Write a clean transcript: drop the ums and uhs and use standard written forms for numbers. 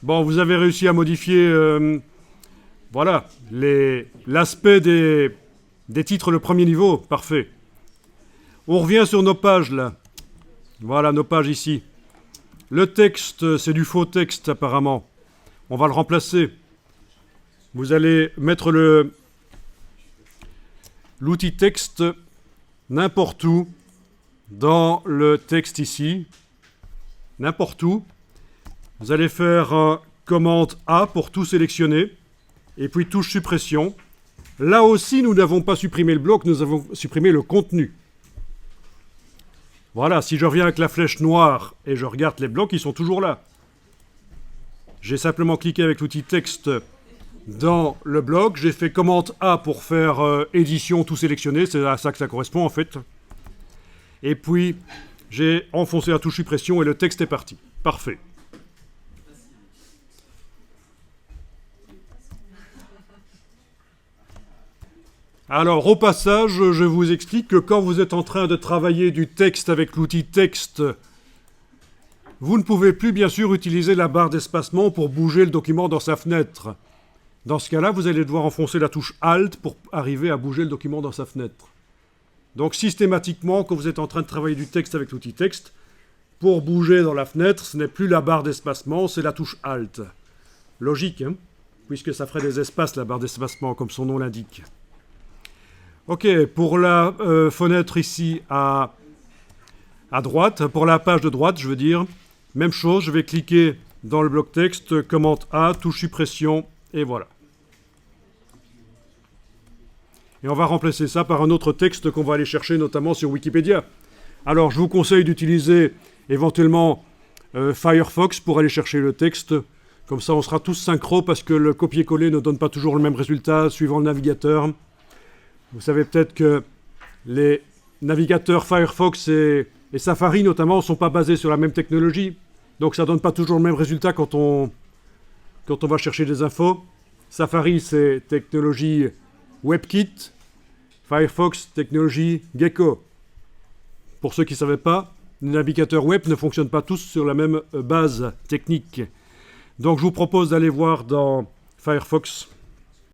Bon, vous avez réussi à modifier voilà, l'aspect des titres le premier niveau. Parfait. On revient sur nos pages, là. Voilà, nos pages ici. Le texte, c'est du faux texte, apparemment. On va le remplacer. Vous allez mettre l'outil texte n'importe où dans le texte ici. N'importe où. Vous allez faire commande A pour tout sélectionner. Et puis touche suppression. Là aussi, nous n'avons pas supprimé le bloc, nous avons supprimé le contenu. Voilà, si je reviens avec la flèche noire et je regarde les blocs, ils sont toujours là. J'ai simplement cliqué avec l'outil texte dans le bloc. J'ai fait commande A pour faire édition, tout sélectionner. C'est à ça que ça correspond en fait. Et puis, j'ai enfoncé la touche suppression et le texte est parti. Parfait. Alors, au passage, je vous explique que quand vous êtes en train de travailler du texte avec l'outil texte, vous ne pouvez plus, bien sûr, utiliser la barre d'espacement pour bouger le document dans sa fenêtre. Dans ce cas-là, vous allez devoir enfoncer la touche Alt pour arriver à bouger le document dans sa fenêtre. Donc, systématiquement, quand vous êtes en train de travailler du texte avec l'outil texte, pour bouger dans la fenêtre, ce n'est plus la barre d'espacement, c'est la touche Alt. Logique, hein, puisque ça ferait des espaces, la barre d'espacement, comme son nom l'indique. Ok, pour la fenêtre ici à droite, pour la page de droite, je veux dire, même chose, je vais cliquer dans le bloc texte, commande A, touche suppression, et voilà. Et on va remplacer ça par un autre texte qu'on va aller chercher notamment sur Wikipédia. Alors, je vous conseille d'utiliser éventuellement Firefox pour aller chercher le texte. Comme ça, on sera tous synchro parce que le copier-coller ne donne pas toujours le même résultat suivant le navigateur. Vous savez peut-être que les navigateurs Firefox et Safari notamment ne sont pas basés sur la même technologie. Donc ça ne donne pas toujours le même résultat quand on va chercher des infos. Safari, c'est technologie WebKit. Firefox, technologie Gecko. Pour ceux qui ne savaient pas, les navigateurs web ne fonctionnent pas tous sur la même base technique. Donc je vous propose d'aller voir dans Firefox